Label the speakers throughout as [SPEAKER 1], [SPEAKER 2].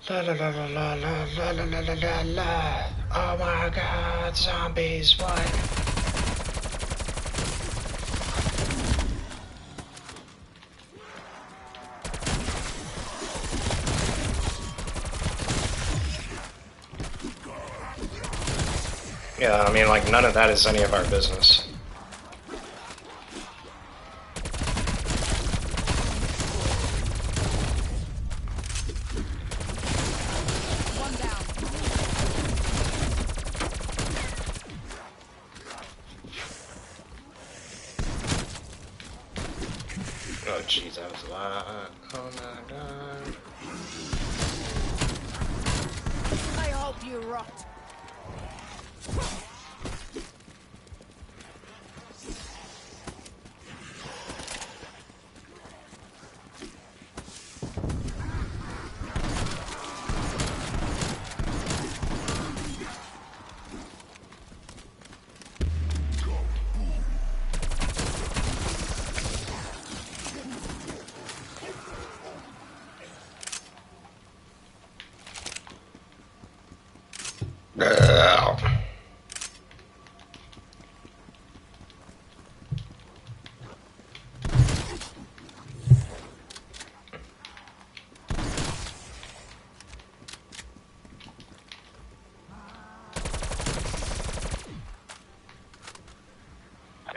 [SPEAKER 1] La la la la la la la la la la la la. Oh my god, zombies, what? Yeah, I mean, like, none of that is any of our business. Oh, jeez, that was a lot. Oh my god.
[SPEAKER 2] I hope you rot.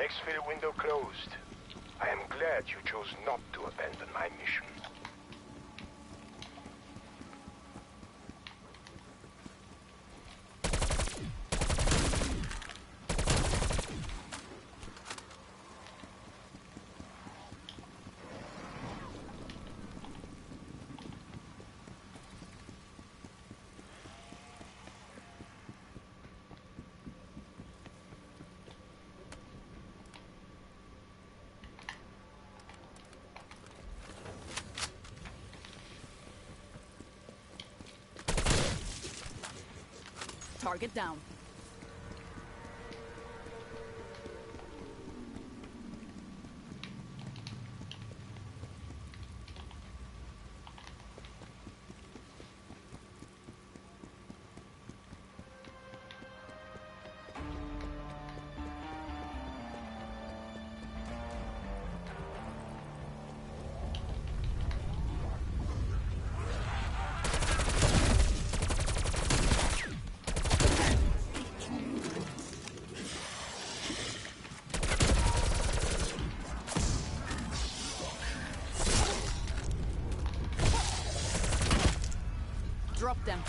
[SPEAKER 3] Exfil window closed. I am glad you chose not to abandon my mission.
[SPEAKER 2] Target down. Drop them.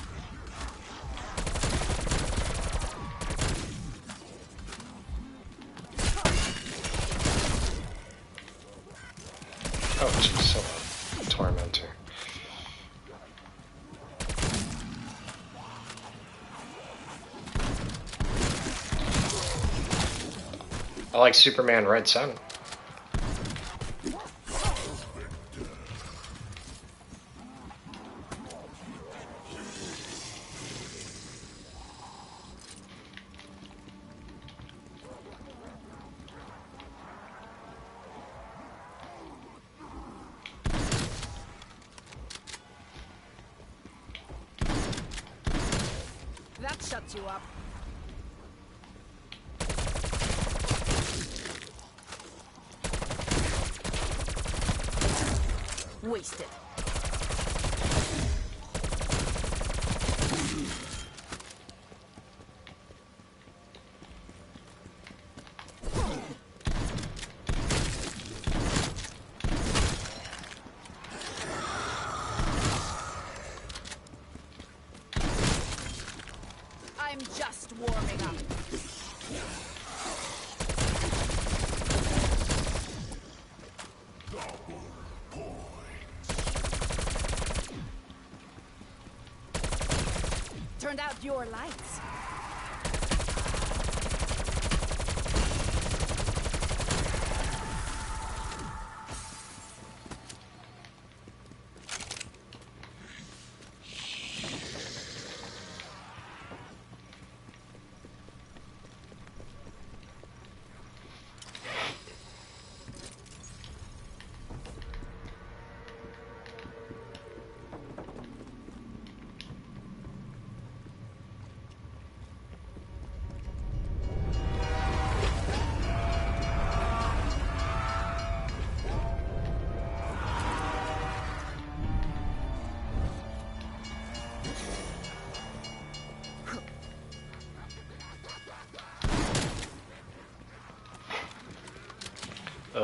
[SPEAKER 1] Oh, jeez, so tormentor. I like Superman Red Sun.
[SPEAKER 2] That shuts you up. Wasted. I'm just warming up. Turned out your lights.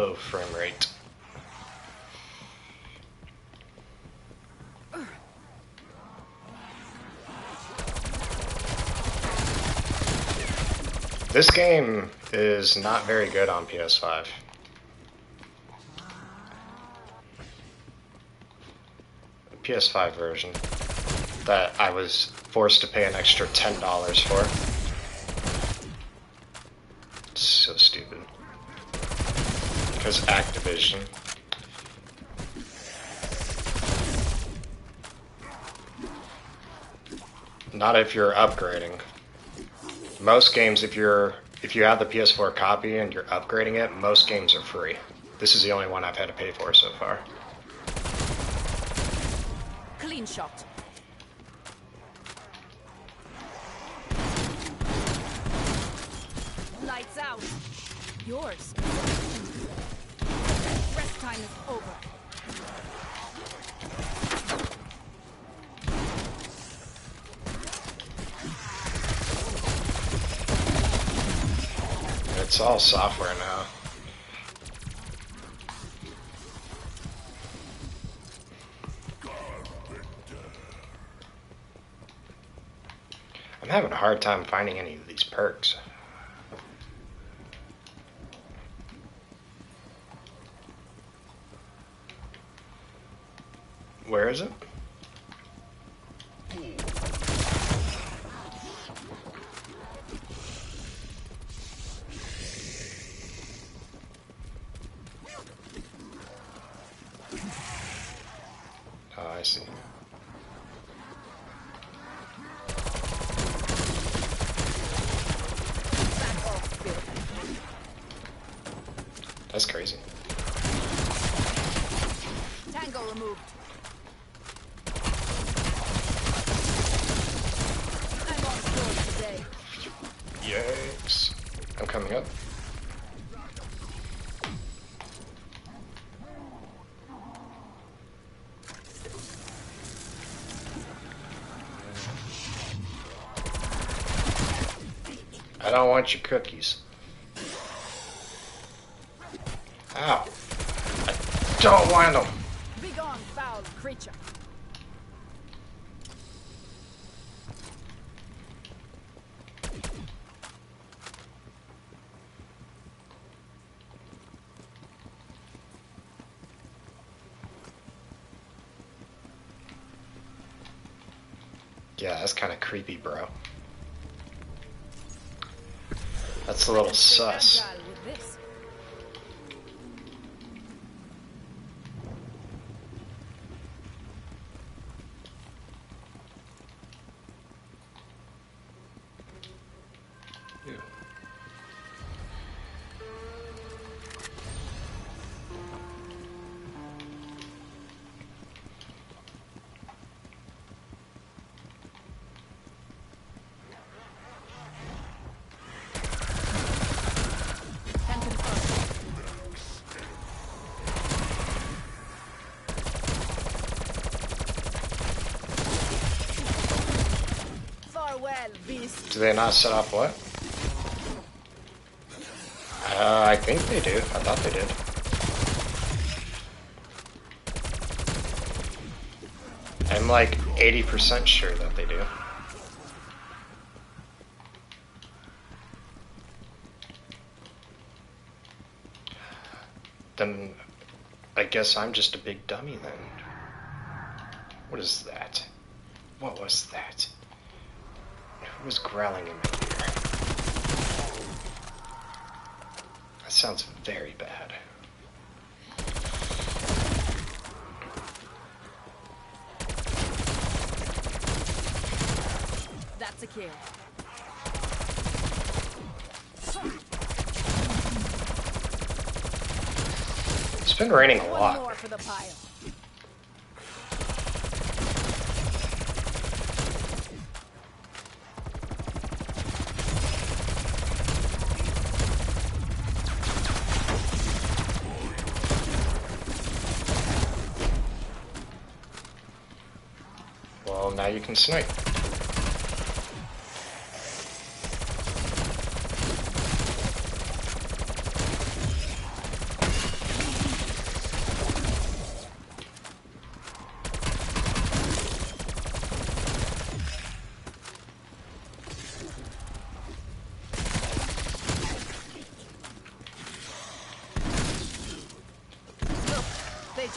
[SPEAKER 1] low frame rate. This game is not very good on PS5. The PS5 version that I was forced to pay an extra $10 for. It's so stupid. Because Activision. Not if you're upgrading. Most games, if you have the PS4 copy and you're upgrading it, most games are free. This is the only one I've had to pay for so far.
[SPEAKER 2] Clean shot. Lights out. Yours. Rest time is over.
[SPEAKER 1] It's all software now. I'm having a hard time finding any of these perks. Where is it? Oh, I see. That's crazy.
[SPEAKER 2] Tango removed. I'm on board today.
[SPEAKER 1] Yikes. I'm coming up. I don't want your cookies. Ow. I don't want them.
[SPEAKER 2] Begone, foul creature.
[SPEAKER 1] Yeah, that's kind of creepy, bro. That's a little sus.
[SPEAKER 2] Agile with this.
[SPEAKER 1] Ew.
[SPEAKER 2] Can confirm. Farewell, beast.
[SPEAKER 1] Do they not set off what? I think they do. I thought they did. I'm like 80% sure that they do. Then I guess I'm just a big dummy then. What is that? What was that? Who was growling in my ear? That sounds very bad.
[SPEAKER 2] That's a kill.
[SPEAKER 1] It's been raining a
[SPEAKER 2] One
[SPEAKER 1] lot.
[SPEAKER 2] more for the pile.
[SPEAKER 1] Well, now you can snipe.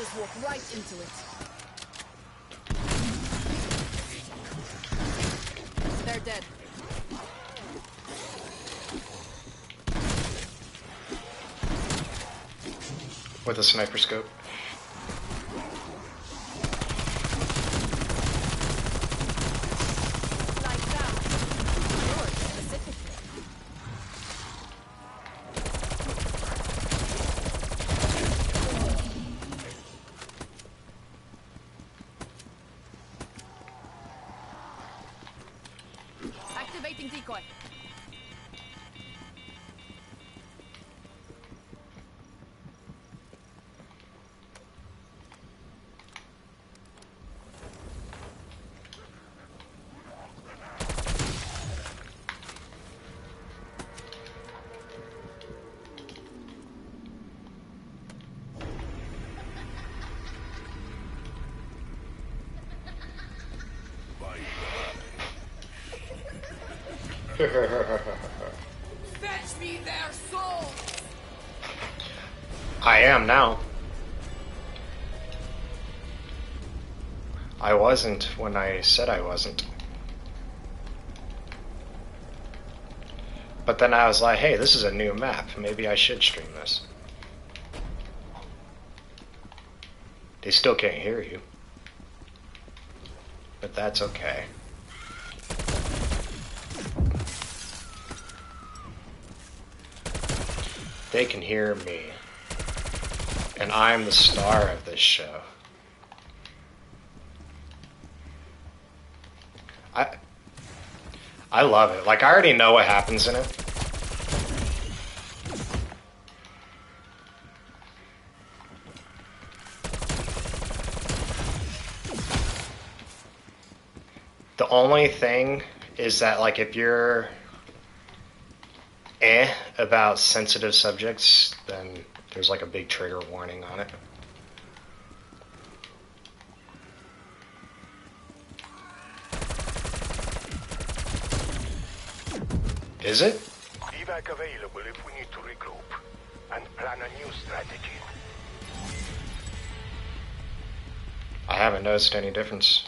[SPEAKER 2] just walk right into it. They're dead.
[SPEAKER 1] With a sniper scope.
[SPEAKER 2] Like that. Yours specifically. Activating decoy. Fetch me their souls!
[SPEAKER 1] I am now. I wasn't when I said I wasn't. But then I was like, hey, this is a new map. Maybe I should stream this. They still can't hear you. But that's okay. They can hear me. And I'm the star of this show. I love it. Like, I already know what happens in it. The only thing is that, like, if you're about sensitive subjects, then there's like a big trigger warning on it. Is it?
[SPEAKER 3] Evac available if we need to regroup and plan a new strategy.
[SPEAKER 1] I haven't noticed any difference.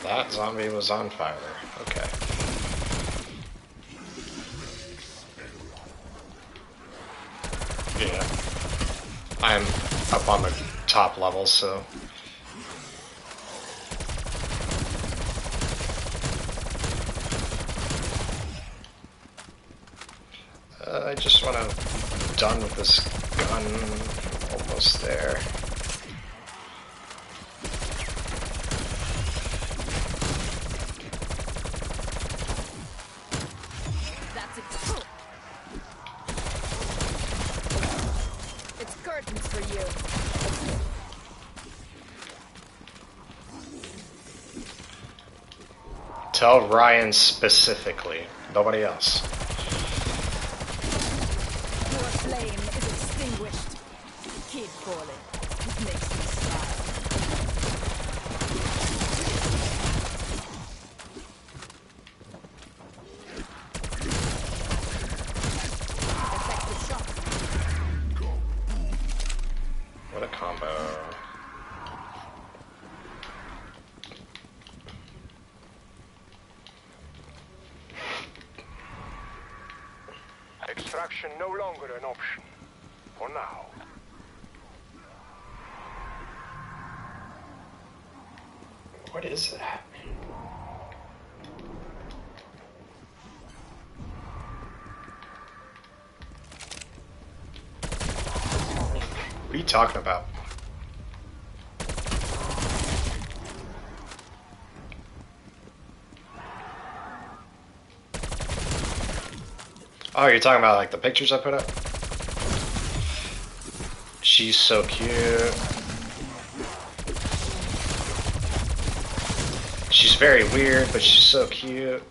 [SPEAKER 1] That zombie was on fire. Okay. Yeah. I'm up on the top level, so... I just want to done with this gun. Almost there.
[SPEAKER 2] That's it. It's curtains for you.
[SPEAKER 1] Tell Ryan specifically. Nobody else.
[SPEAKER 2] Your flame is extinguished. Keep falling. It makes me smile. Effective shot.
[SPEAKER 1] What a combo.
[SPEAKER 3] Extraction no longer an option. For now.
[SPEAKER 1] What is that? What are you talking about? Oh, you're talking about like the pictures I put up? She's so cute. very weird, but she's so cute.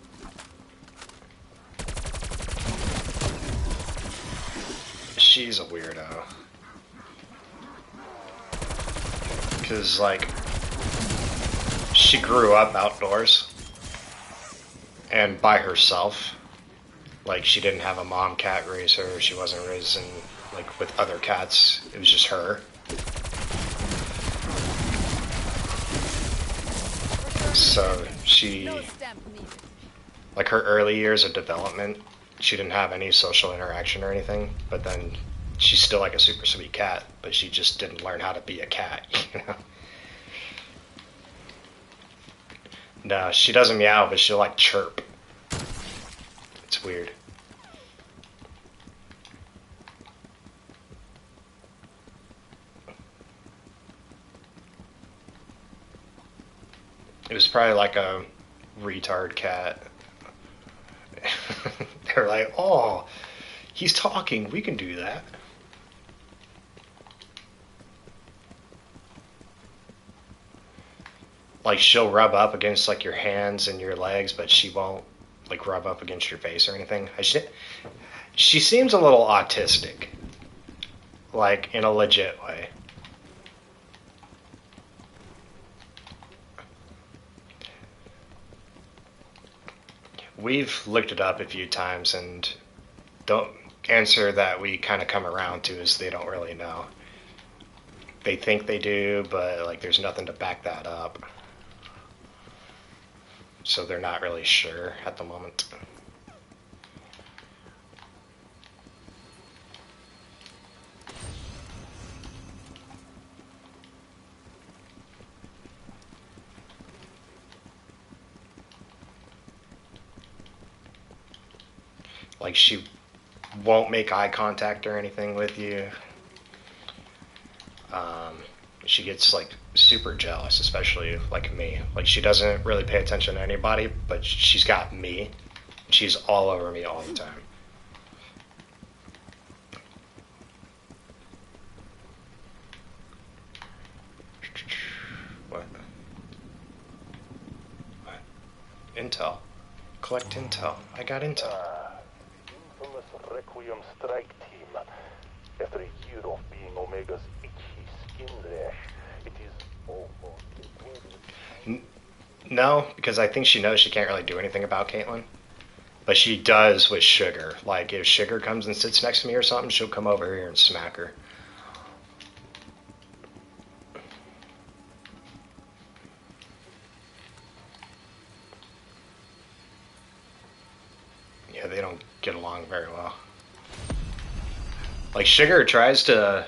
[SPEAKER 1] She's a weirdo. Because, like, she grew up outdoors and by herself. Like, she didn't have a mom cat raise her. She wasn't raised in, like, with other cats. It was just her. So she, like, her early years of development, she didn't have any social interaction or anything, but then she's still like a super sweet cat, but she just didn't learn how to be a cat, you know? No, she doesn't meow, but she'll like chirp. It's weird. It was probably like a retard cat. They're like, oh, he's talking, we can do that. Like, she'll rub up against like your hands and your legs, but she won't like rub up against your face or anything. She seems a little autistic, like in a legit way. We've looked it up a few times, and the answer that we kind of come around to is they don't really know. They think they do, but like there's nothing to back that up. So they're not really sure at the moment. Like, she won't make eye contact or anything with you. She gets like super jealous, especially like me. Like, she doesn't really pay attention to anybody, but she's got me. She's all over me all the time. What? What? Intel. Collect intel. I got intel.
[SPEAKER 3] Infamous Requiem strike team. After a year of being Omega's itchy skin rash, it is almost impossible.
[SPEAKER 1] No, because I think she knows she can't really do anything about Caitlyn. But she does with Sugar. Like, if Sugar comes and sits next to me or something, she'll come over here and smack her. Yeah, they don't get along very well. Like, Sugar tries to,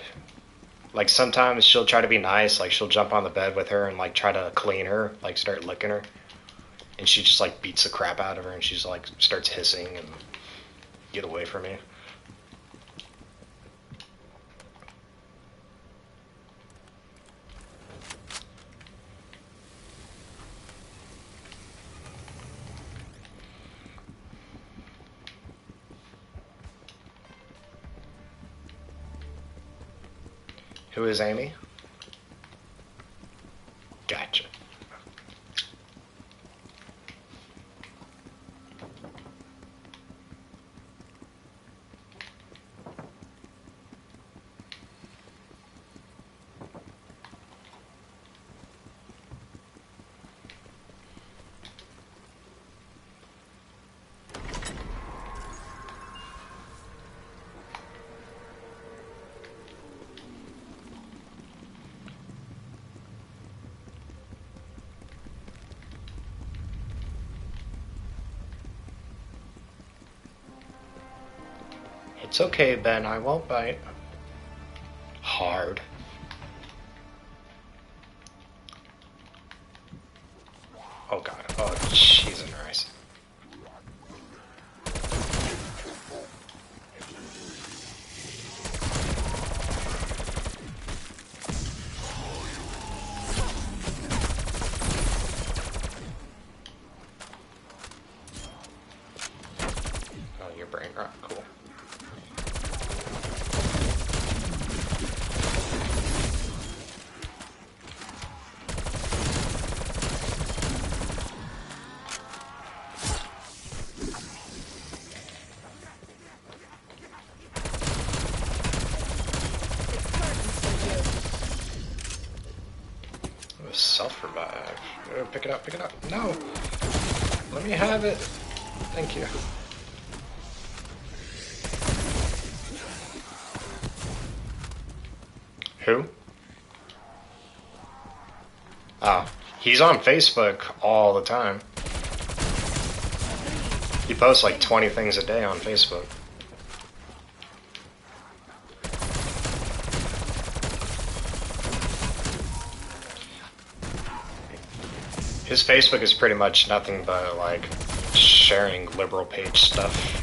[SPEAKER 1] like, sometimes she'll try to be nice. Like, she'll jump on the bed with her and, like, try to clean her, like, start licking her. And she just, like, beats the crap out of her, and she's, like, starts hissing and get away from me. Who is Amy? Gotcha. It's okay, Ben, I won't bite. Hard. Oh god, oh cheese and rice. Oh, your brain rot, cool. pick it up, pick it up. No! Let me have it. Thank you. Who? Oh, he's on Facebook all the time. He posts like 20 things a day on Facebook. His Facebook is pretty much nothing but like sharing liberal page stuff.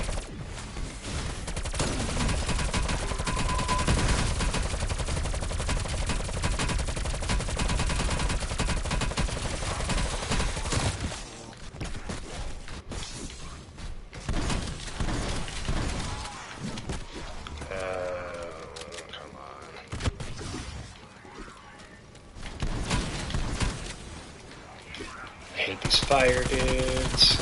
[SPEAKER 1] Come on. I hate these fire dudes.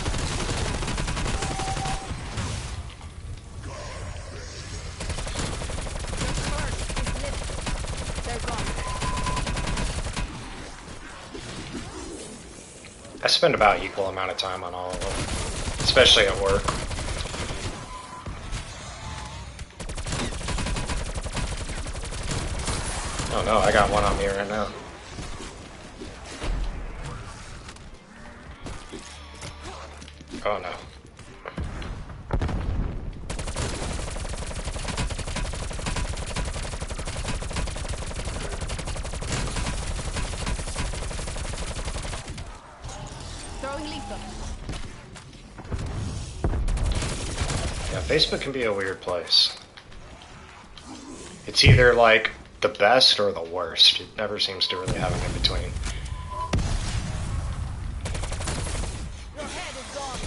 [SPEAKER 1] I spend about equal amount of time on all of them, especially at work. Oh no, I got one on me right now. Oh no.
[SPEAKER 2] Throwing lethal.
[SPEAKER 1] Yeah, Facebook can be a weird place. It's either like the best or the worst. It never seems to really have an in between.
[SPEAKER 2] Your head is gone.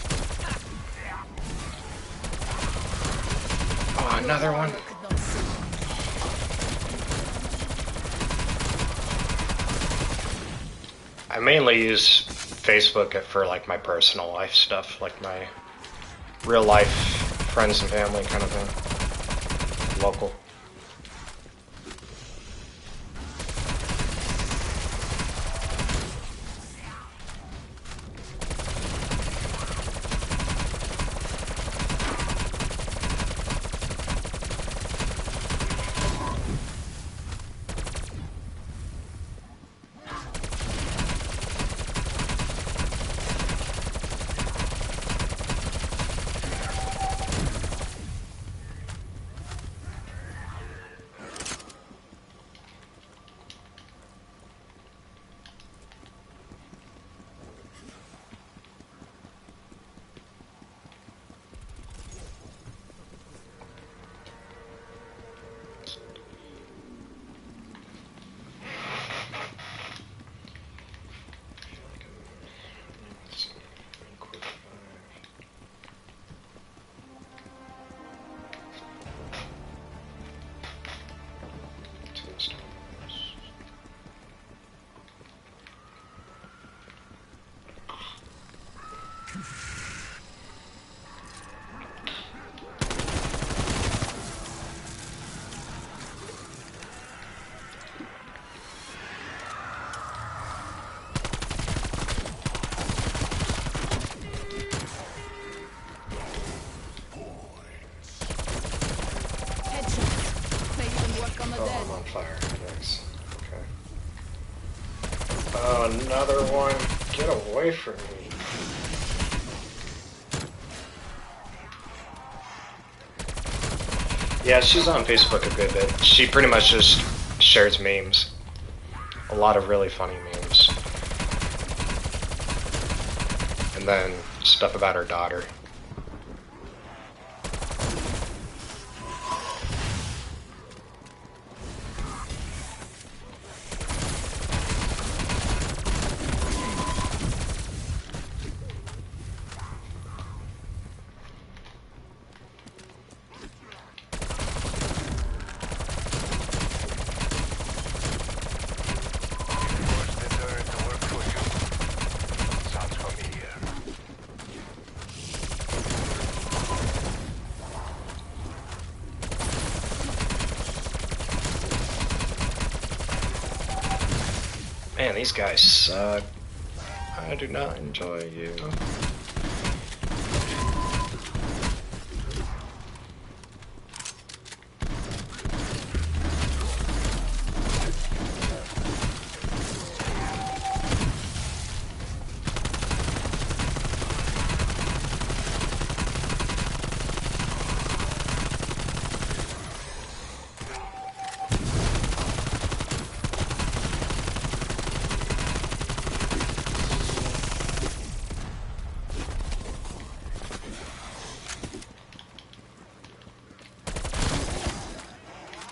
[SPEAKER 1] Oh, another one.
[SPEAKER 2] Could not see.
[SPEAKER 1] I mainly use Facebook for like my personal life stuff, like my real life friends and family kind of thing. Local.
[SPEAKER 2] Headshots. May even work on the
[SPEAKER 1] Oh,
[SPEAKER 2] dead.
[SPEAKER 1] I'm on fire. Nice. Okay. Oh, another one. Get away from me. Yeah, she's on Facebook a good bit. She pretty much just shares memes. A lot of really funny memes. And then stuff about her daughter. Man, these guys suck. I I do not enjoy you.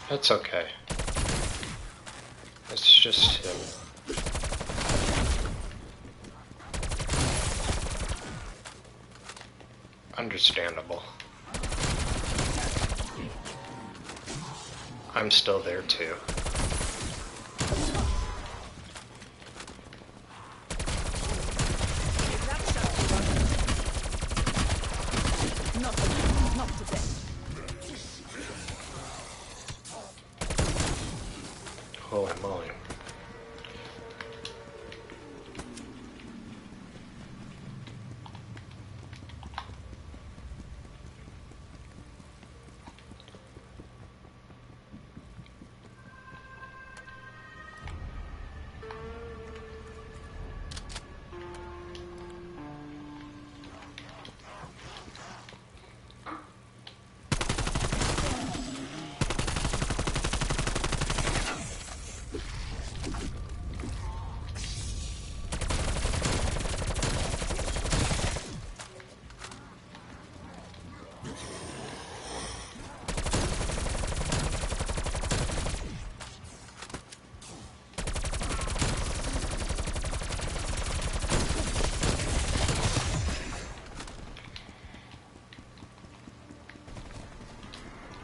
[SPEAKER 1] That's okay. It's just him. Understandable. I'm still there too.
[SPEAKER 2] Not today.
[SPEAKER 1] Holy moly.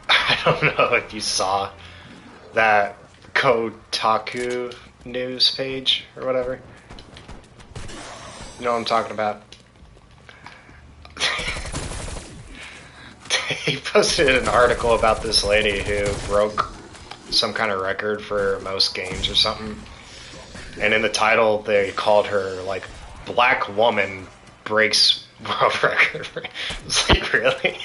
[SPEAKER 1] I don't know if you saw that Kotaku news page or whatever. You know what I'm talking about? He posted an article about this lady who broke some kind of record for most games or something. And in the title, they called her, like, Black Woman Breaks World Record. It's like, really?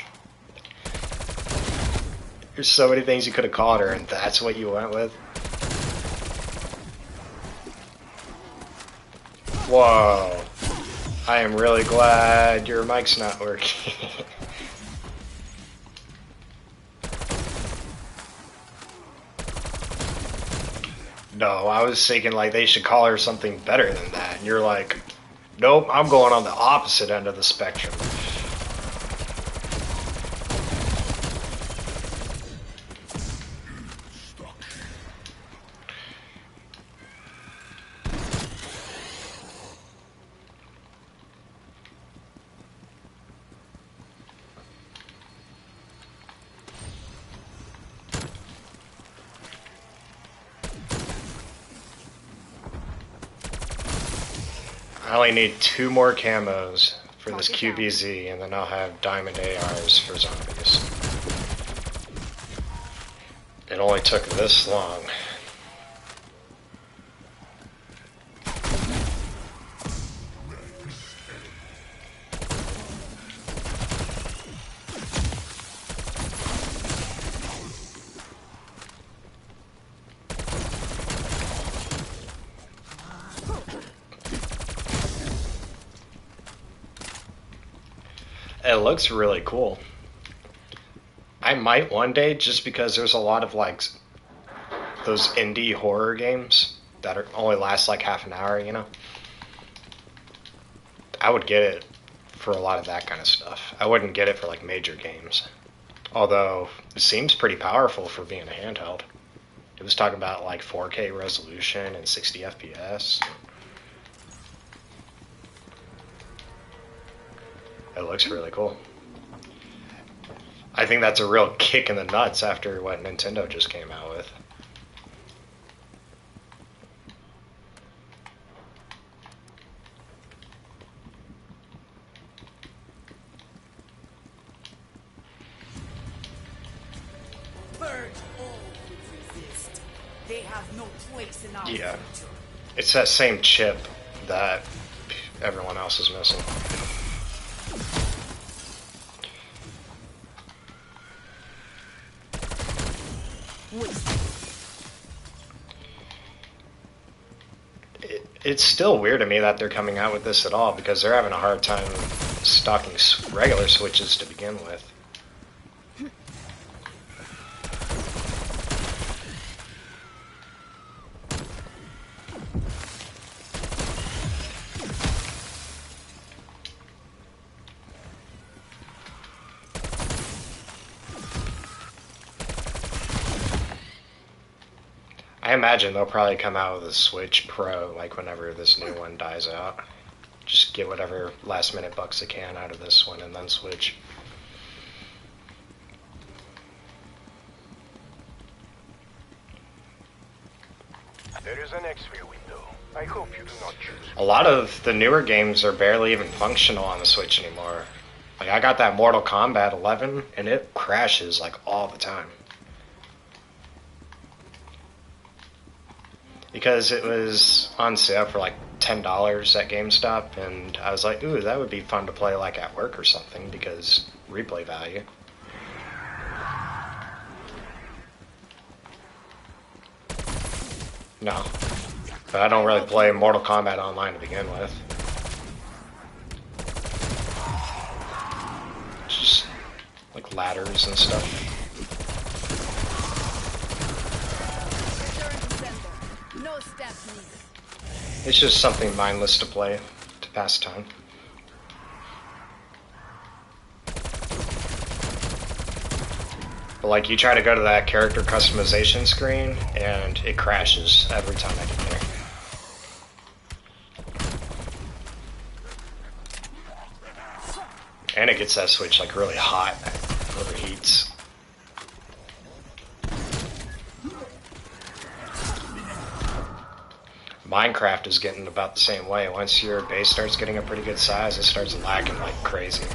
[SPEAKER 1] There's so many things you could have called her, and that's what you went with? Whoa. I am really glad your mic's not working. No, I was thinking like they should call her something better than that. And you're like, nope, I'm going on the opposite end of the spectrum. I only need 2 more camos for this QBZ, and then I'll have diamond ARs for zombies. It only took this long. It looks really cool. I might one day, just because there's a lot of like those indie horror games that only last like half an hour, you know? I would get it for a lot of that kind of stuff. I wouldn't get it for like major games. Although it seems pretty powerful for being a handheld. It was talking about like 4K resolution and 60 FPS. It looks really cool. I think that's a real kick in the nuts after what Nintendo just came out with.
[SPEAKER 4] Birds always exist. They have no place in our
[SPEAKER 1] Yeah.
[SPEAKER 4] future.
[SPEAKER 1] It's that same chip that everyone else is missing. It's still weird to me that they're coming out with this at all, because they're having a hard time stocking regular Switches to begin with. I imagine they'll probably come out with a Switch Pro, like whenever this new one dies out. Just get whatever last minute bucks they can out of this one and then switch.
[SPEAKER 3] There is an X-ray window. I hope you do not choose.
[SPEAKER 1] A lot of the newer games are barely even functional on the Switch anymore. Like, I got that Mortal Kombat 11, and it crashes, like, all the time. Because it was on sale for like $10 at GameStop, and I was like, ooh, that would be fun to play like at work or something, because replay value. No. But I don't really play Mortal Kombat Online to begin with. It's just like ladders and stuff.
[SPEAKER 2] No steps needed.
[SPEAKER 1] It's just something mindless to play, to pass time. But like, you try to go to that character customization screen, and it crashes every time I get there. And it gets that Switch like really hot, overheats. Minecraft is getting about the same way. Once your base starts getting a pretty good size, it starts lagging like crazy.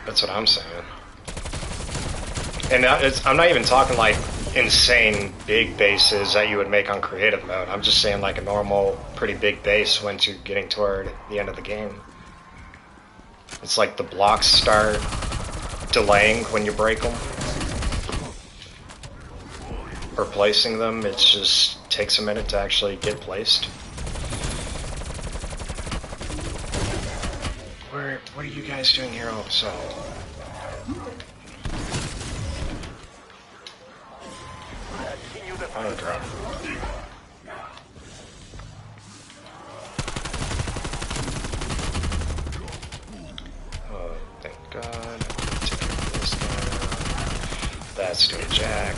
[SPEAKER 1] That's what I'm saying. And I'm not even talking like insane big bases that you would make on creative mode. I'm just saying like a normal, pretty big base once you're getting toward the end of the game. It's like the blocks start delaying when you break them. Or placing them, it just takes a minute to actually get placed. What are you guys doing here all of a sudden? Auto drop. Oh, thank God. Take care of this guy. That's doing Jack.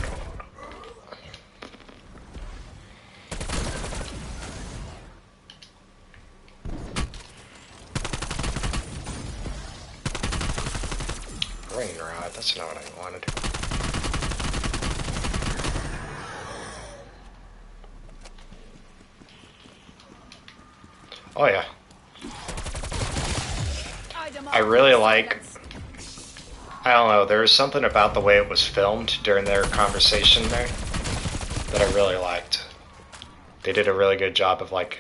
[SPEAKER 1] Rain rod, that's not what I wanted. Oh yeah. I really like, I don't know, there was something about the way it was filmed during their conversation there that I really liked. They did a really good job of like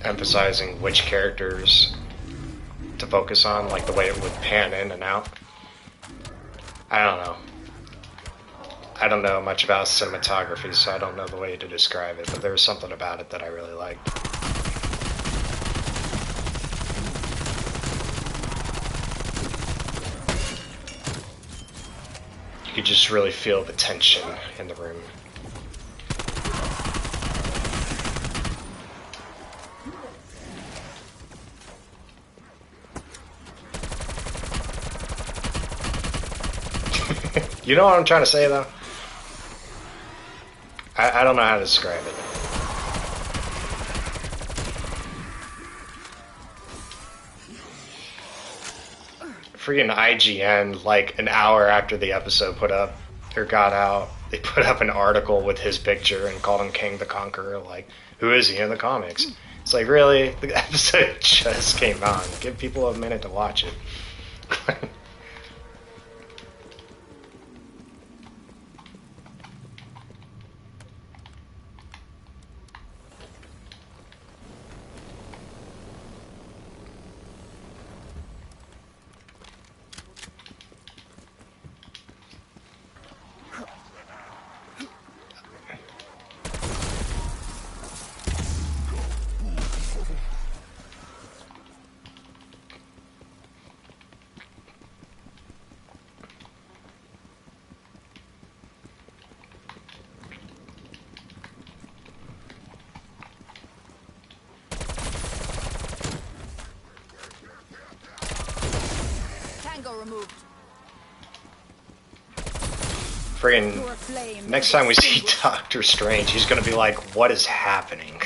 [SPEAKER 1] emphasizing which characters to focus on, like the way it would pan in and out. I don't know. I don't know much about cinematography, so I don't know the way to describe it, but there was something about it that I really liked. You could just really feel the tension in the room. You know what I'm trying to say, though? I don't know how to describe it. Freaking IGN, like an hour after the episode got out, they put up an article with his picture and called him King the Conqueror. Like, who is he in the comics? It's like, really? The episode just came on. Give people a minute to watch it. Friggin'
[SPEAKER 2] Your flame
[SPEAKER 1] next
[SPEAKER 2] is
[SPEAKER 1] time we see
[SPEAKER 2] extinguished.
[SPEAKER 1] Doctor Strange, he's gonna be like, what is happening?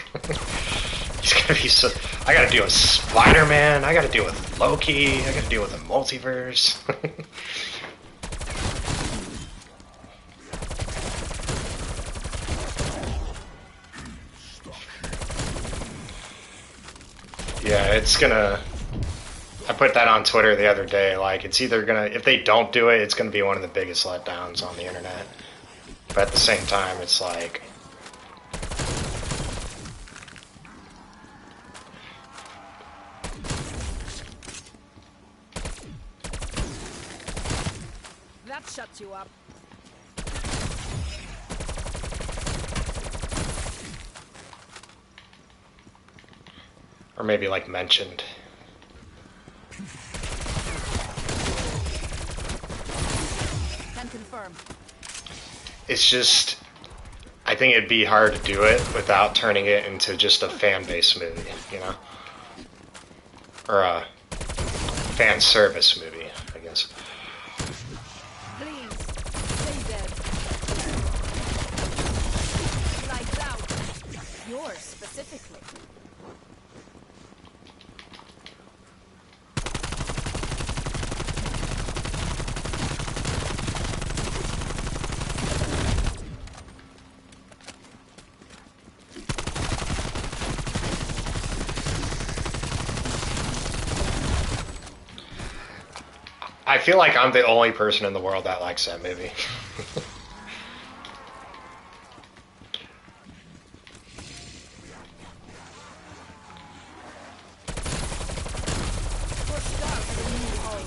[SPEAKER 1] He's gonna be so. I gotta deal with Spider-Man, I gotta deal with Loki, I gotta deal with the multiverse. Yeah, it's gonna. I put that on Twitter the other day. Like, it's either gonna. If they don't do it, it's gonna be one of the biggest letdowns on the internet. But at the same time, it's like.
[SPEAKER 2] That shuts you up.
[SPEAKER 1] Or maybe, like, mentioned.
[SPEAKER 2] Can confirm.
[SPEAKER 1] It's just. I think it'd be hard to do it without turning it into just a fan base movie, you know? Or a fan service movie, I guess.
[SPEAKER 2] Please, stay dead. Lights out. Yours specifically.
[SPEAKER 1] I feel like I'm the only person in the world that likes that movie.
[SPEAKER 2] Your star has a new home.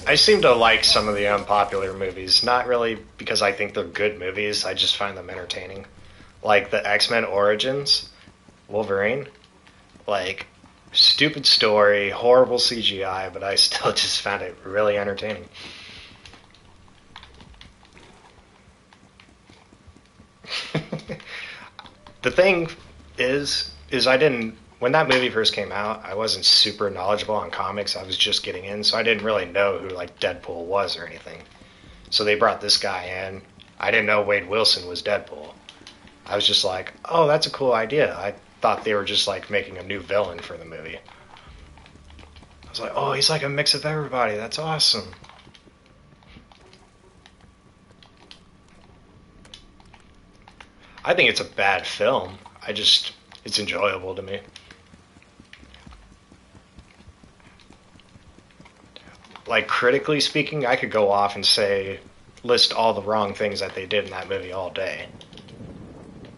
[SPEAKER 1] I seem to like some of the unpopular movies, not really because I think they're good movies, I just find them entertaining. Like the X-Men Origins, Wolverine, like stupid story, horrible CGI, but I still just found it really entertaining. The thing is I didn't when that movie first came out, I wasn't super knowledgeable on comics. I was just getting in, so I didn't really know who like Deadpool was or anything. So they brought this guy in. I didn't know Wade Wilson was Deadpool. I was just like, oh, that's a cool idea. I thought they were just like making a new villain for the movie. I was like, oh, he's like a mix of everybody. That's awesome. I think it's a bad film. It's enjoyable to me. Like, critically speaking, I could go off and say, list all the wrong things that they did in that movie all day.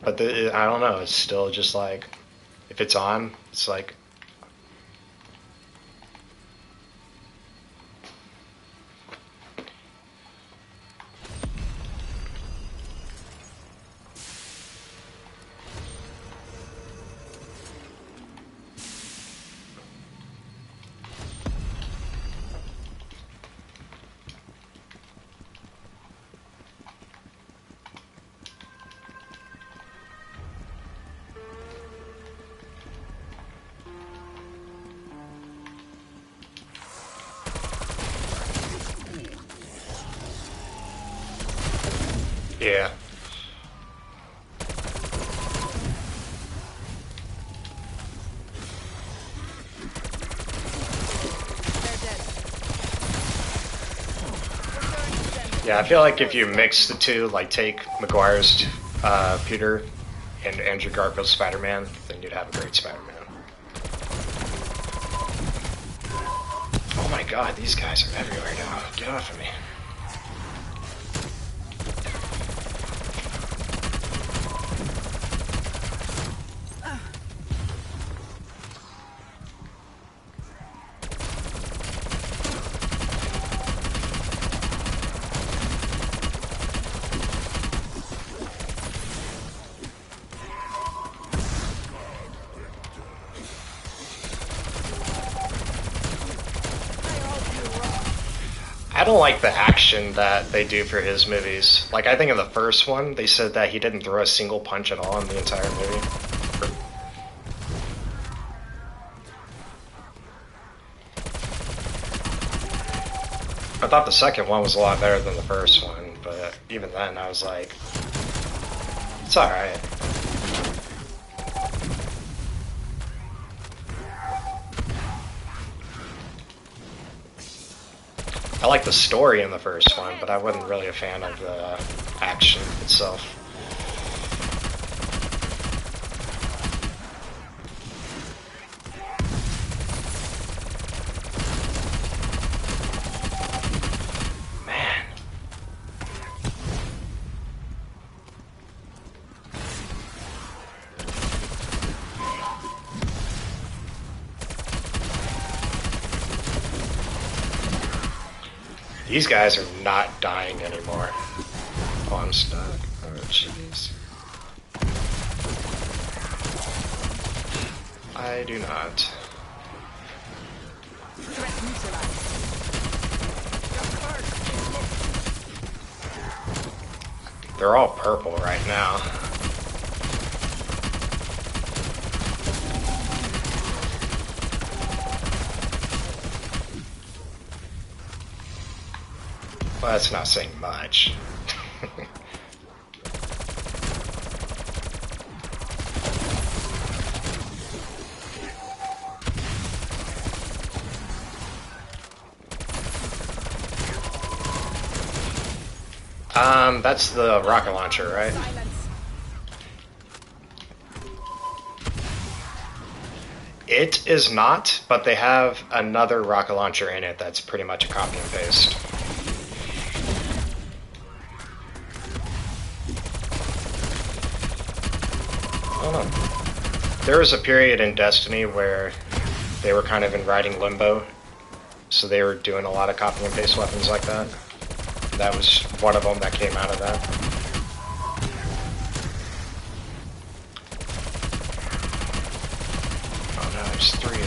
[SPEAKER 1] But I don't know, it's still just like, if it's on, it's like, yeah.
[SPEAKER 2] They're dead. Return to them.
[SPEAKER 1] Yeah, I feel like if you mix the two, like take Maguire's Peter and Andrew Garfield's Spider-Man, then you'd have a great Spider-Man. Oh my god, these guys are everywhere now. Get off of me. I don't like the action that they do for his movies. Like, I think in the first one, they said that he didn't throw a single punch at all in the entire movie. I thought the second one was a lot better than the first one, but even then I was like, it's alright. I like the story in the first one, but I wasn't really a fan of the action itself. Man. These guys are not dying anymore. Oh, I'm stuck. Oh, jeez. I do not.
[SPEAKER 2] Threat neutralized.
[SPEAKER 1] They're all purple right now. Well, that's not saying much. That's the rocket launcher, right?
[SPEAKER 2] Silence.
[SPEAKER 1] It is not, but they have another rocket launcher in it that's pretty much a copy and paste. Oh no. There was a period in Destiny where they were kind of in writing limbo, so they were doing a lot of copy and paste weapons like that. That was one of them that came out of that. Oh no, there's 3 of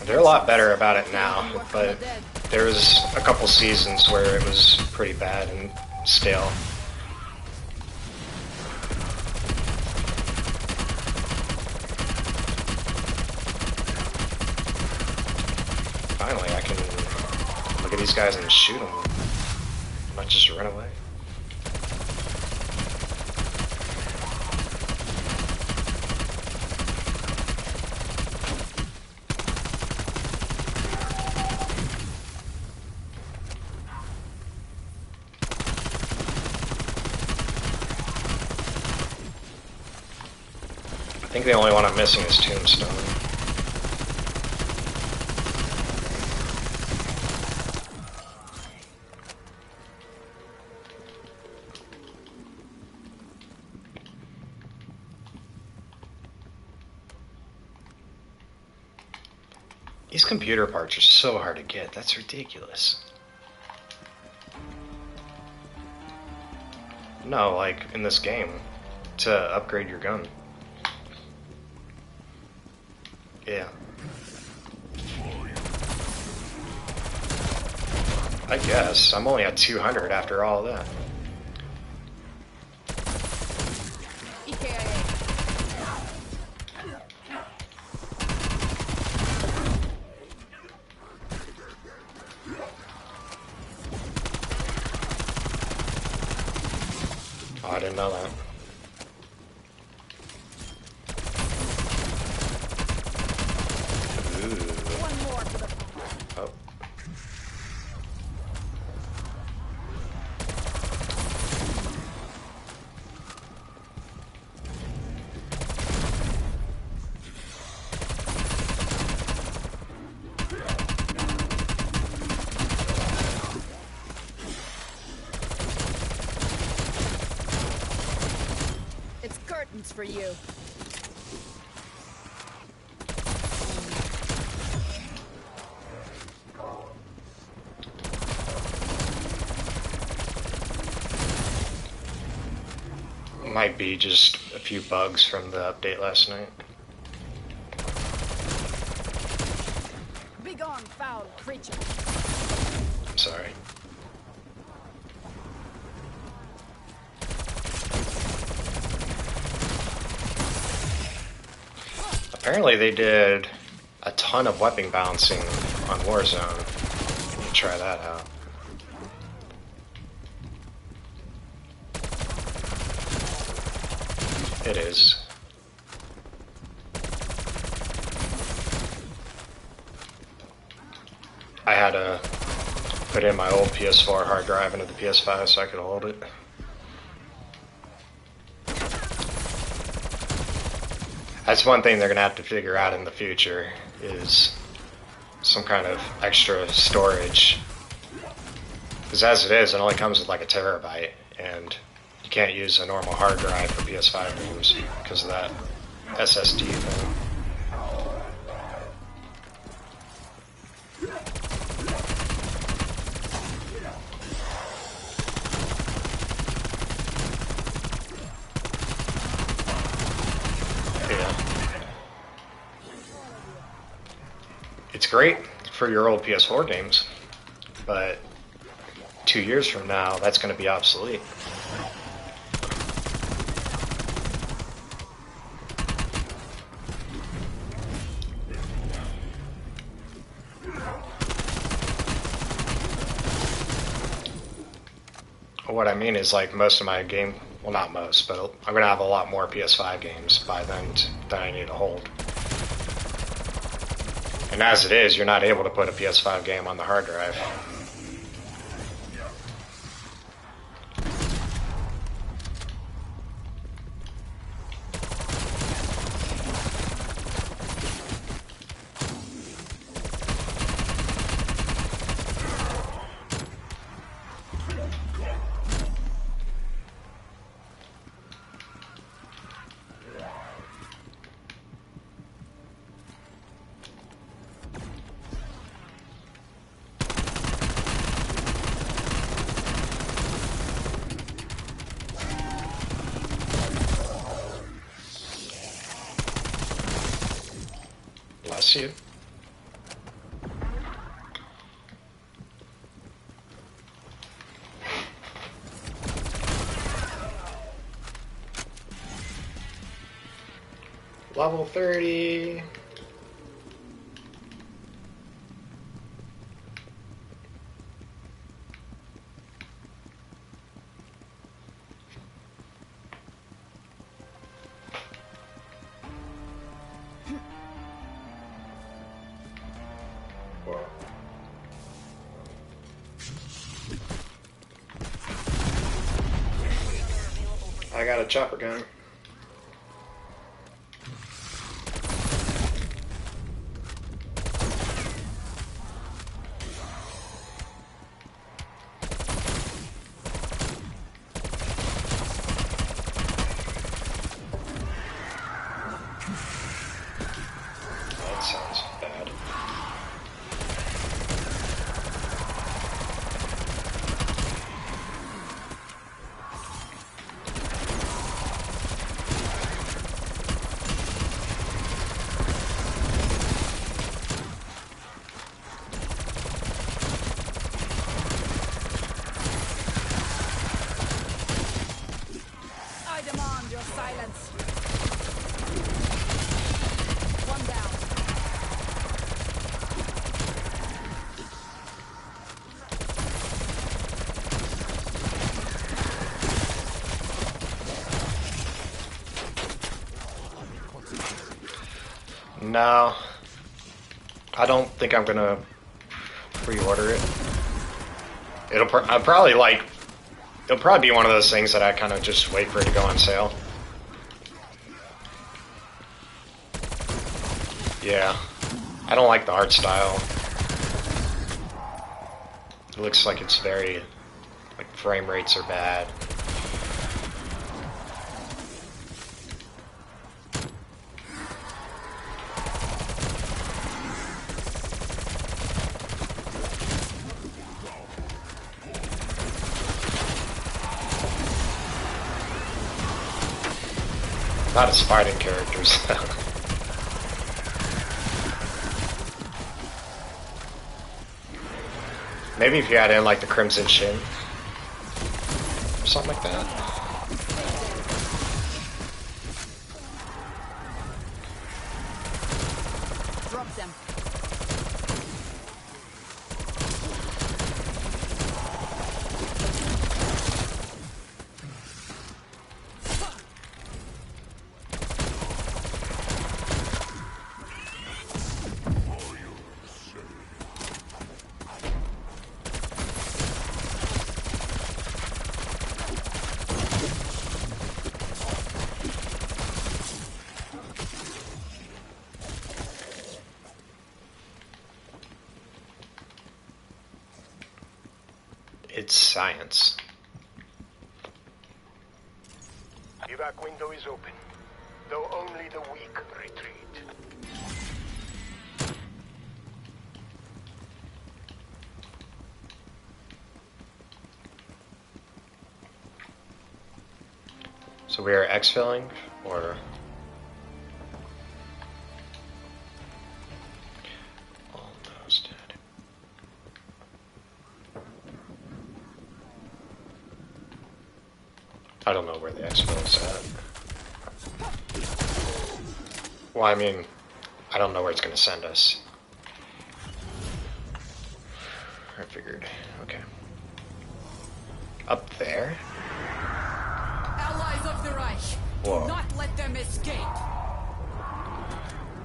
[SPEAKER 1] you. They're a lot better about it now, but there was a couple seasons where it was pretty bad and stale. Finally, I can look at these guys and shoot them, not just run away. I think the only one I'm missing is Tombstone. These computer parts are so hard to get, that's ridiculous. No, like in this game, to upgrade your gun. Yeah. I guess. I'm only at 200 after all that. Oh, I didn't know that. Oh.
[SPEAKER 2] It's curtains for you.
[SPEAKER 1] Might be just a few bugs from the update last night.
[SPEAKER 2] Begone, foul creature.
[SPEAKER 1] I'm sorry. Apparently they did a ton of weapon balancing on Warzone. You can try that out. It is. I had to put in my old PS4 hard drive into the PS5 so I could hold it. That's one thing they're going to have to figure out in the future, is some kind of extra storage. Because as it is, it only comes with like a terabyte, and you can't use a normal hard drive for PS5 games because of that SSD thing. It's great for your old PS4 games, but 2 years from now, that's going to be obsolete. What I mean is, like, most of my game, well, not most, but I'm going to have a lot more PS5 games by then than I need to hold. And as it is, you're not able to put a PS5 game on the hard drive. Bless you. Level 30. I got a chopper gun. That sounds bad.
[SPEAKER 2] I demand your silence. One down.
[SPEAKER 1] No, I don't think I'm gonna pre-order it. I'll probably like. It'll probably be one of those things that I kind of just wait for it to go on sale. Yeah, I don't like the art style. It looks like it's very, like, frame rates are bad. Not as fighting characters. Maybe if you add in like the Crimson Shin or something like that.
[SPEAKER 2] Drop them.
[SPEAKER 1] It's science.
[SPEAKER 3] Evac window is open, though only the weak retreat.
[SPEAKER 1] So we are exfilling, or almost dead. I don't know where the exfil is at. Well, I mean, I don't know where it's going to send us. I figured, okay. Up there?
[SPEAKER 4] Allies of the Reich.
[SPEAKER 1] Whoa.
[SPEAKER 4] Do not let them escape.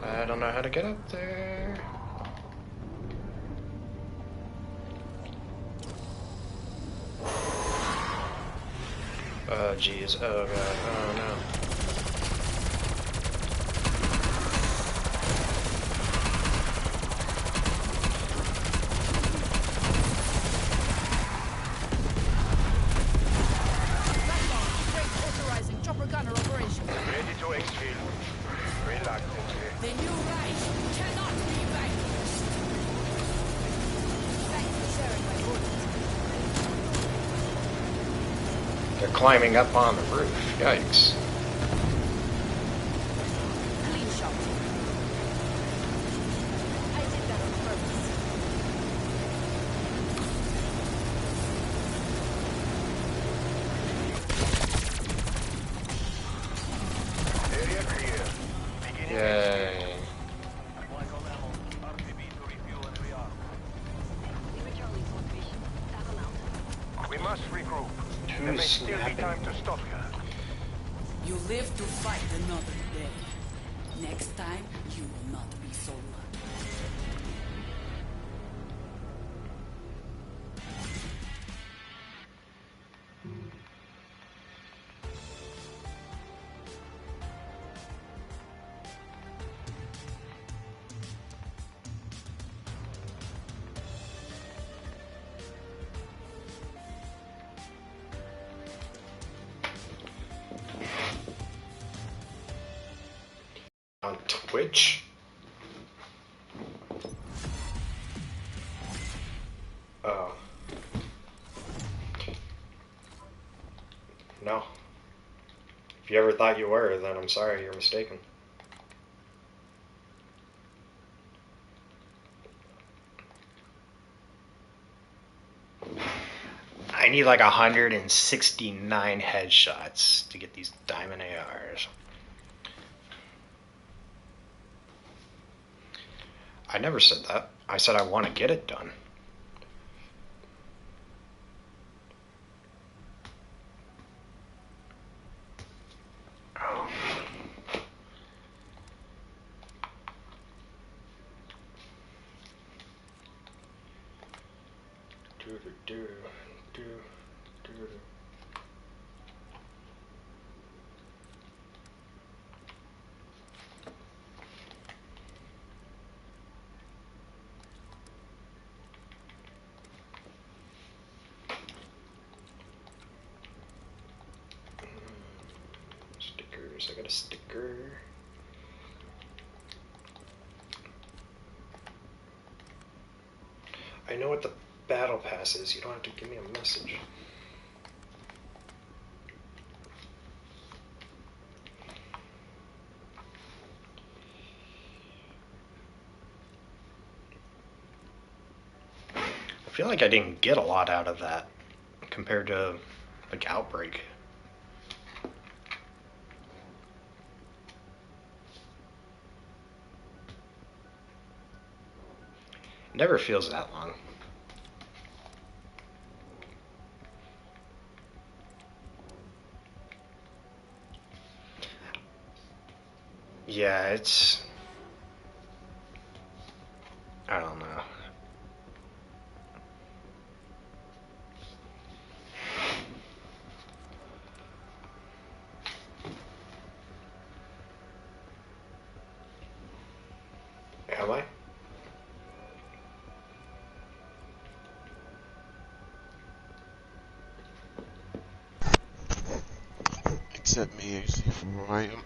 [SPEAKER 1] I don't know how to get up there. Oh, jeez. Oh, God. Oh, no.
[SPEAKER 2] Authorizing chopper gunner operation.
[SPEAKER 3] Ready to exfil. Reluctantly.
[SPEAKER 4] The new Reich cannot be vanquished.
[SPEAKER 2] Thanks for sharing my orders.
[SPEAKER 1] They're climbing up on the roof. Yikes.
[SPEAKER 2] Clean shot. I did that on purpose.
[SPEAKER 3] Area clear. Beginning
[SPEAKER 1] Yay.
[SPEAKER 3] We must regroup.
[SPEAKER 1] Who's
[SPEAKER 3] There may still be
[SPEAKER 1] snapping?
[SPEAKER 3] time to stop her.
[SPEAKER 4] You live to fight another day. Next time, you will not be so lucky.
[SPEAKER 1] On Twitch? Oh. No. If you ever thought you were, then I'm sorry, you're mistaken. I need like 169 headshots to get these diamond ARs. I never said that. I said I want to get it done. Oh. Do. Stickers. I got a sticker. I know what the battle pass is. You don't have to give me a message. I feel like I didn't get a lot out of that compared to like Outbreak. It never feels that long. Yeah, it's... I don't know. Am I?
[SPEAKER 5] accept me actually for who I am.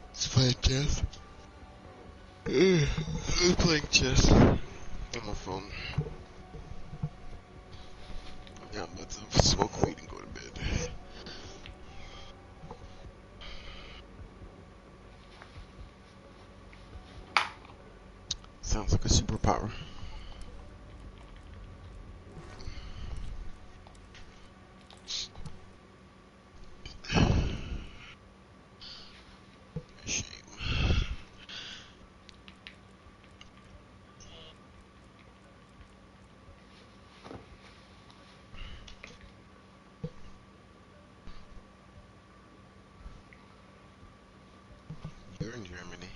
[SPEAKER 5] Let's play chess. I'm playing chess on my phone. Yeah, I'm about to smoke weed and go to bed. Sounds like a superpower. Shame. You're in Germany.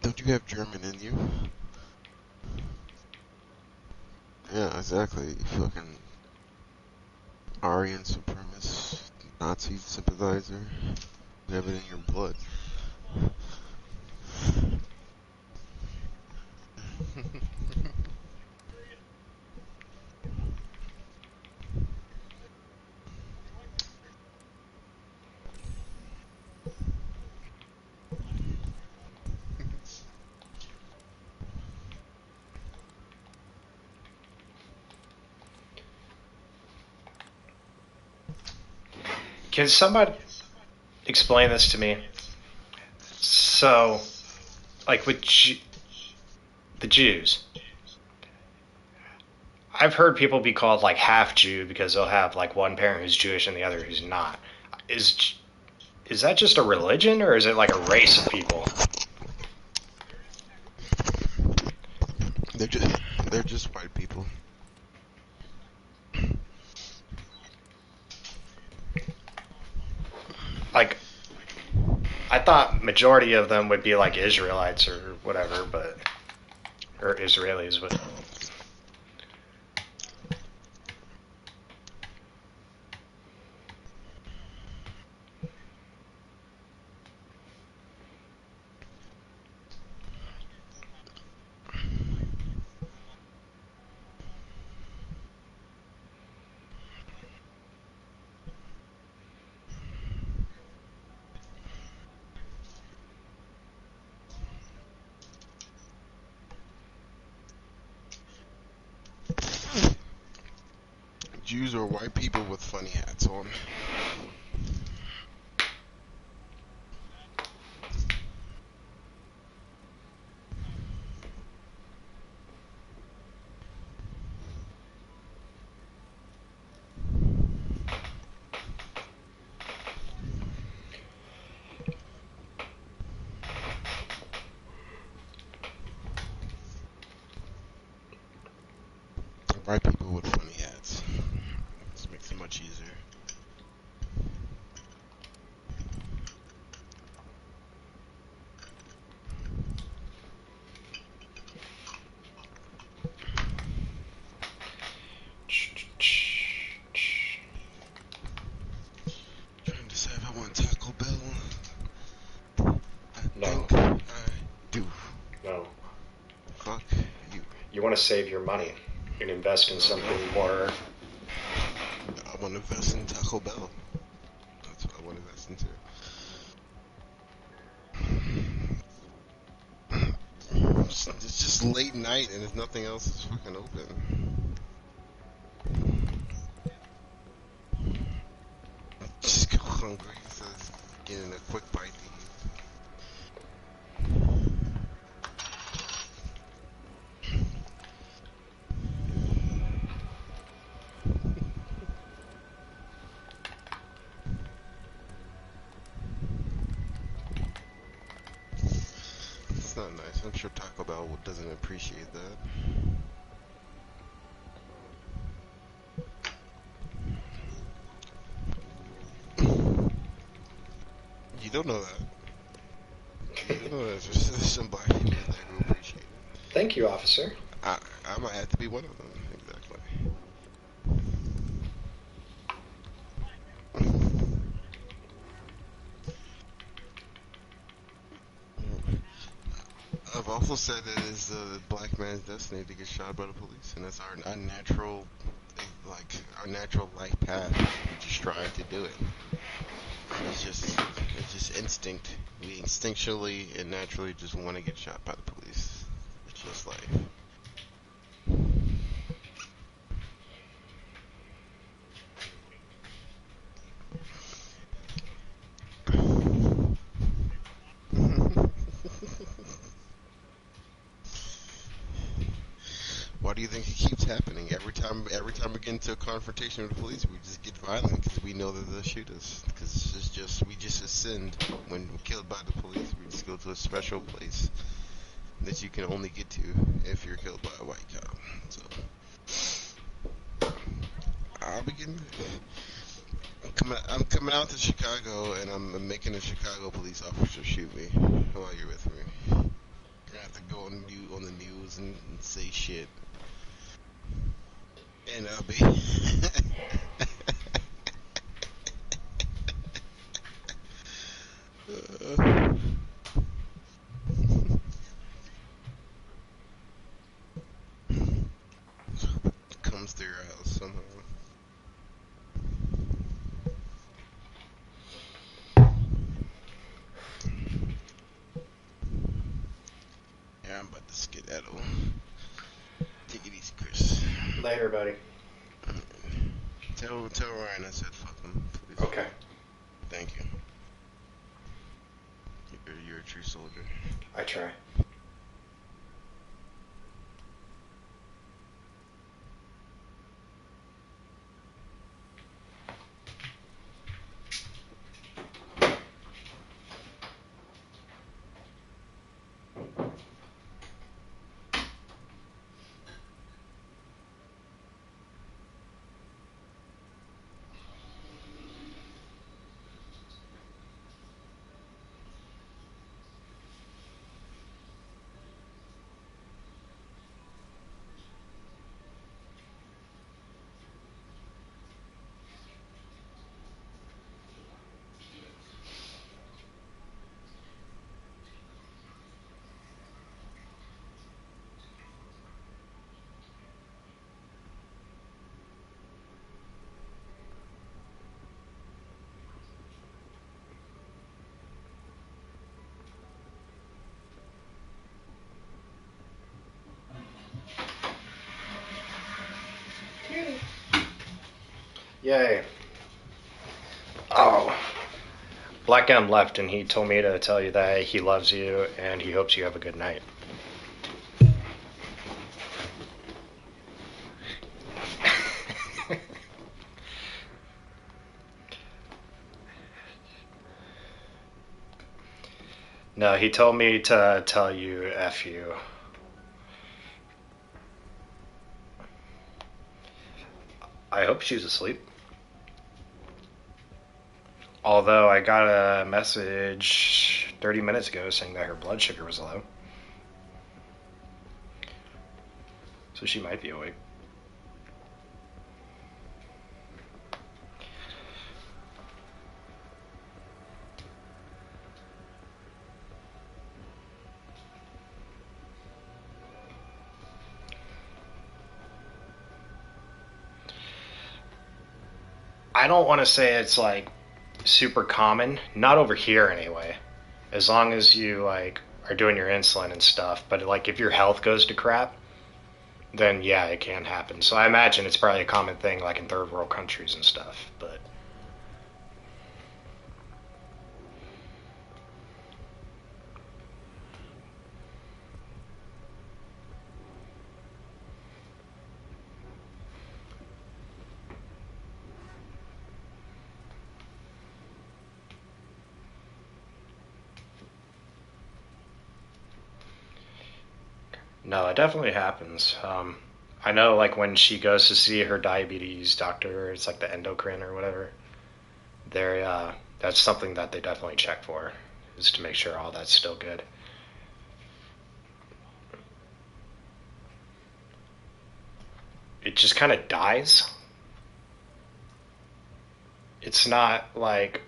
[SPEAKER 5] Don't you have German in you? Yeah, exactly. You fucking Aryan supremacist, Nazi sympathizer. You have it in your blood.
[SPEAKER 1] Can somebody explain this to me? So, like with the Jews, I've heard people be called like half Jew because they'll have like one parent who's Jewish and the other who's not. Is that just a religion or is it like a race of people?
[SPEAKER 5] They're just white people.
[SPEAKER 1] Like, I thought majority of them would be like Israelites or whatever, or Israelis, but
[SPEAKER 5] Jews are white people with funny hats on. White people with funny hats. This makes it much easier. Trying to decide if I want Taco Bell. I
[SPEAKER 1] No.
[SPEAKER 5] think I do.
[SPEAKER 1] no.
[SPEAKER 5] Fuck you.
[SPEAKER 1] You want to save your money and invest in something more.
[SPEAKER 5] I want to invest in Taco Bell. That's what I want to invest into. It's just late night and there's nothing else that's fucking open. Just go hungry, so it's getting a quick bite to eat. It's not nice. I'm sure Taco Bell doesn't appreciate that. You don't know that. You don't know that. There's some black people that who appreciate it.
[SPEAKER 1] Thank you, officer.
[SPEAKER 5] I might have to be one of them. Exactly. I've also said that it's the black man's destiny to get shot by the police, and that's our natural, like our natural life path. We just strive to do it. It's just instinct. We instinctually and naturally just want to get shot by the police. It's just life. Why do you think it keeps happening? Every time we get into a confrontation with the police, we just get violent because we know that they'll shoot us. Because we just ascend when we're killed by the police. We just go to a special place that you can only get to if you're killed by a white cop. So I'll begin. I'm coming out to Chicago, and I'm making a Chicago police officer shoot me while you're with me. You're gonna have to go on the news and say shit. And I'll be. Comes to your house somehow. Yeah, I'm about to skedaddle. Take it easy, Chris.
[SPEAKER 1] Later, buddy.
[SPEAKER 5] Tell Ryan I said fuck him, please.
[SPEAKER 1] Okay.
[SPEAKER 5] Thank you. You're a true soldier.
[SPEAKER 1] I try. Yay. Oh. Black M left and he told me to tell you that he loves you and he hopes you have a good night. No, he told me to tell you F you. I hope she's asleep. Although I got a message 30 minutes ago saying that her blood sugar was low. So she might be awake. I don't want to say it's like super common, not over here anyway. As long as you like are doing your insulin and stuff, but like if your health goes to crap, then yeah, it can happen. So I imagine it's probably a common thing like in third world countries and stuff, but no, it definitely happens. I know, like when she goes to see her diabetes doctor, it's like the endocrine or whatever. That's something that they definitely check for, is to make sure all that's still good. It just kind of dies. It's not like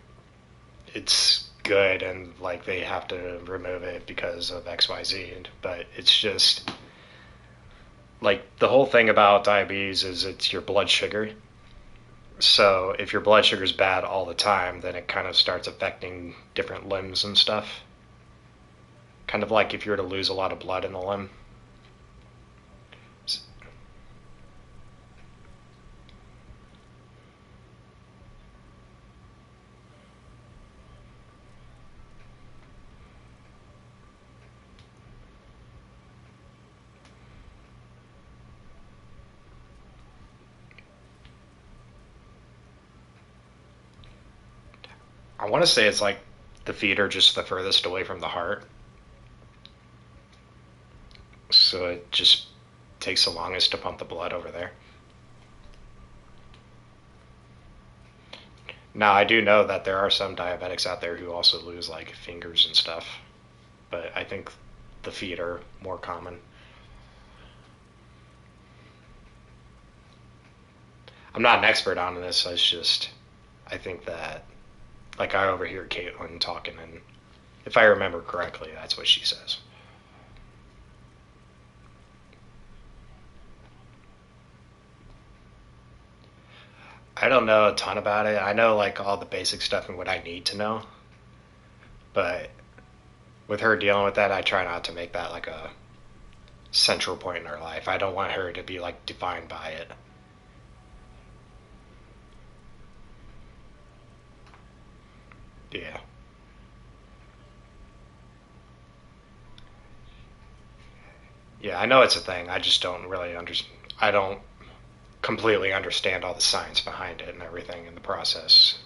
[SPEAKER 1] it's good and like they have to remove it because of XYZ. But it's just like the whole thing about diabetes is it's your blood sugar. So if your blood sugar is bad all the time, then it kind of starts affecting different limbs and stuff. Kind of like if you were to lose a lot of blood in a limb. I want to say it's like the feet are just the furthest away from the heart. So it just takes the longest to pump the blood over there. Now, I do know that there are some diabetics out there who also lose like fingers and stuff, but I think the feet are more common. I'm not an expert on this. I think that, like, I overhear Caitlin talking, and if I remember correctly, that's what she says. I don't know a ton about it. I know like all the basic stuff and what I need to know, but with her dealing with that, I try not to make that like a central point in her life. I don't want her to be like defined by it. Yeah. Yeah, I know it's a thing. I just don't really understand. I don't completely understand all the science behind it and everything in the process.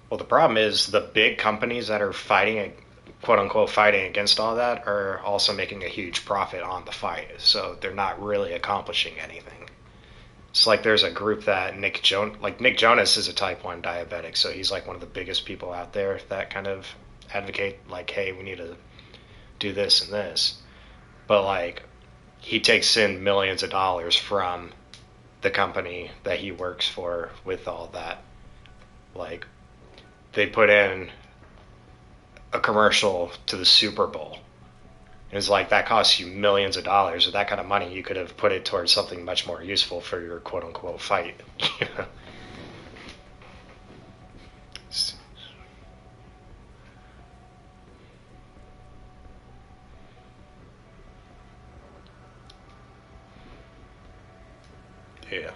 [SPEAKER 1] Well, the problem is the big companies that are fighting, quote unquote, fighting against all that are also making a huge profit on the fight. So they're not really accomplishing anything. It's like there's a group that Nick Jonas is a type 1 diabetic, so he's like one of the biggest people out there that kind of advocate like, hey, we need to do this and this. But like he takes in millions of dollars from the company that he works for with all that. Like they put in a commercial to the Super Bowl. And it's like that costs you millions of dollars. With that kind of money, you could have put it towards something much more useful for your quote unquote fight. Yeah.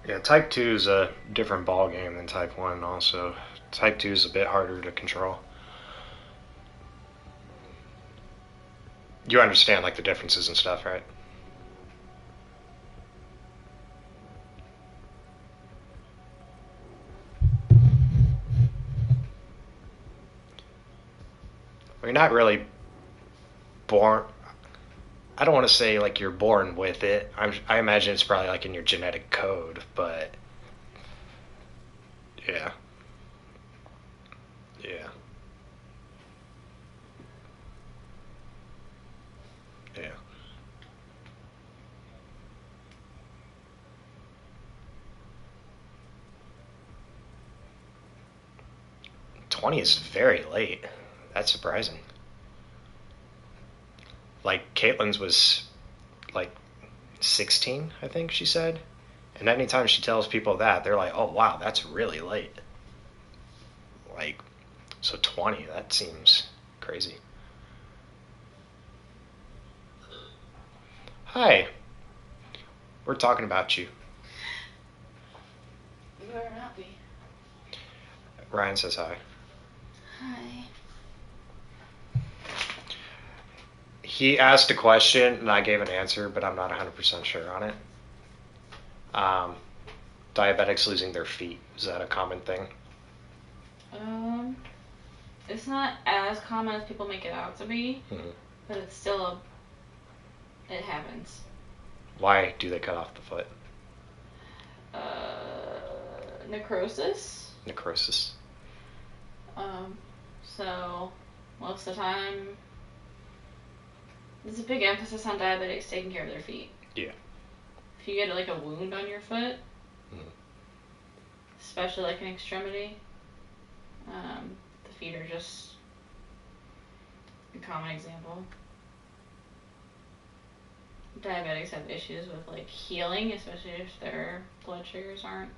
[SPEAKER 1] Yeah, type 2 is a different ball game than type 1 also. Type 2 is a bit harder to control. You understand like the differences and stuff, right? Well, you're not really born. I don't want to say like you're born with it. I imagine it's probably like in your genetic code, but yeah, yeah, yeah. 20 is very late. That's surprising. Like Caitlin's was like 16, I think she said. And anytime she tells people that, they're like, "Oh wow, that's really late." Like, so 20, that seems crazy. Hi, we're talking about you.
[SPEAKER 6] You better not be.
[SPEAKER 1] Ryan says hi.
[SPEAKER 6] Hi.
[SPEAKER 1] He asked a question and I gave an answer, but I'm not 100% sure on it. Diabetics losing their feet, is that a common thing?
[SPEAKER 6] It's not as common as people make it out to be, but it's still it happens.
[SPEAKER 1] Why do they cut off the foot?
[SPEAKER 6] Necrosis.
[SPEAKER 1] Necrosis.
[SPEAKER 6] So most of the time, there's a big emphasis on diabetics taking care of their feet.
[SPEAKER 1] Yeah.
[SPEAKER 6] If you get like a wound on your foot, especially like an extremity, the feet are just a common example. Diabetics have issues with like healing, especially if their blood sugars aren't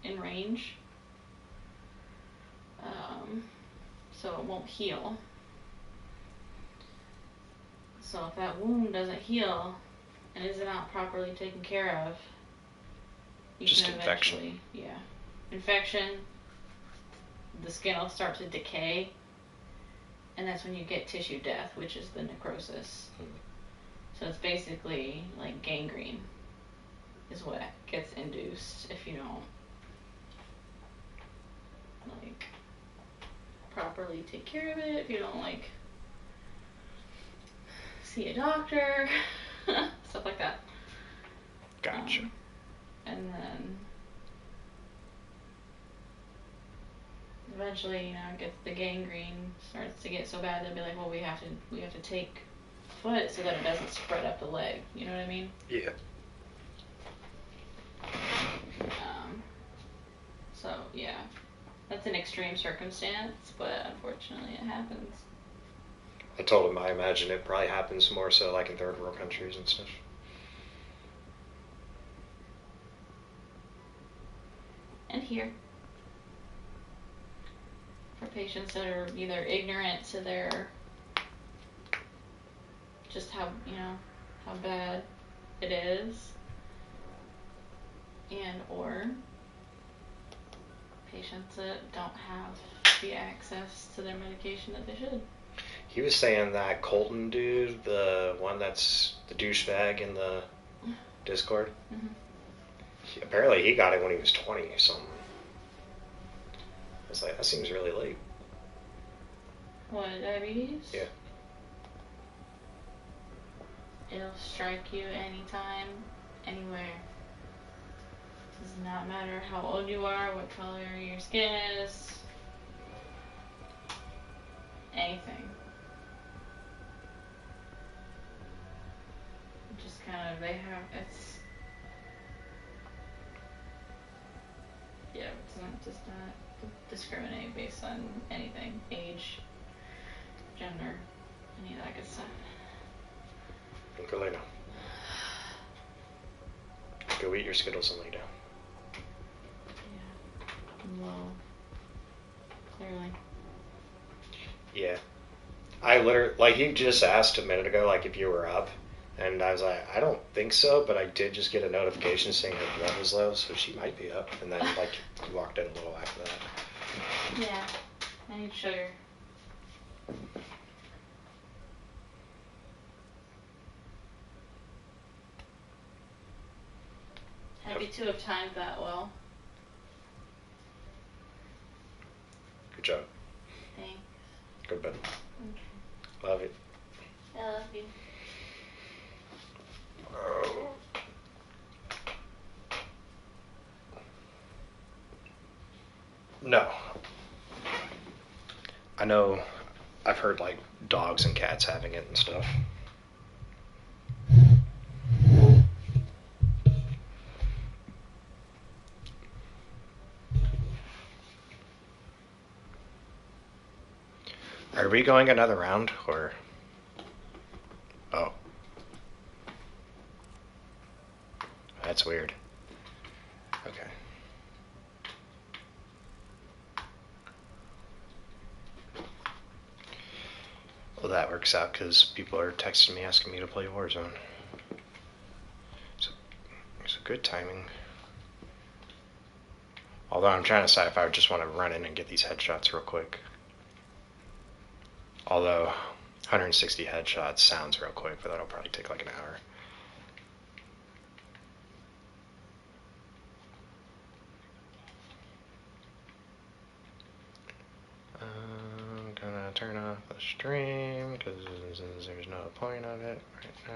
[SPEAKER 6] in range. So it won't heal. So if that wound doesn't heal and is not properly taken care of, you
[SPEAKER 1] Just
[SPEAKER 6] can
[SPEAKER 1] infection.
[SPEAKER 6] eventually, infection. The skin will start to decay, and that's when you get tissue death, which is the necrosis. So it's basically like gangrene is what gets induced if you don't like properly take care of it, if you don't like see a doctor, stuff like that.
[SPEAKER 1] Gotcha.
[SPEAKER 6] And then eventually, it gets the gangrene starts to get so bad they'll be like, well, we have to take foot so that it doesn't spread up the leg. You know what I mean?
[SPEAKER 1] Yeah.
[SPEAKER 6] So yeah, that's an extreme circumstance, but unfortunately it happens.
[SPEAKER 1] I told him I imagine it probably happens more so like in third world countries and stuff.
[SPEAKER 6] And here. For patients that are either ignorant to their just how bad it is, and or patients that don't have the access to their medication that they should.
[SPEAKER 1] He was saying that Colton dude, the one that's the douchebag in the Discord, apparently he got it when he was 20 or something. I was like, that seems really late.
[SPEAKER 6] What, diabetes?
[SPEAKER 1] Yeah.
[SPEAKER 6] It'll strike you anytime, anywhere. Does not matter how old you are, what color your skin is, anything. Just kind of, it's does not discriminate based on anything, age, gender, any of that good stuff.
[SPEAKER 1] Go lay down. Go eat your Skittles and lay down.
[SPEAKER 6] Yeah. Well, clearly.
[SPEAKER 1] Yeah. I literally, like, he just asked a minute ago, like, if you were up. And I was like, I don't think so, but I did just get a notification saying her blood was low, so she might be up. And then, like, he walked in a little after that.
[SPEAKER 6] Yeah. I need sugar. Happy to have timed that well.
[SPEAKER 1] Good job.
[SPEAKER 6] Thanks.
[SPEAKER 1] Good bed.
[SPEAKER 6] Okay.
[SPEAKER 1] Love you.
[SPEAKER 6] I love you.
[SPEAKER 1] No. I know I've heard like dogs and cats having it and stuff. Are we going another round or? Oh. That's weird. Okay. Well, that works out because people are texting me asking me to play Warzone. So it's a good timing. Although I'm trying to decide if I would just want to run in and get these headshots real quick. Although 160 headshots sounds real quick, but that'll probably take like an hour. off the stream because there's no point of it right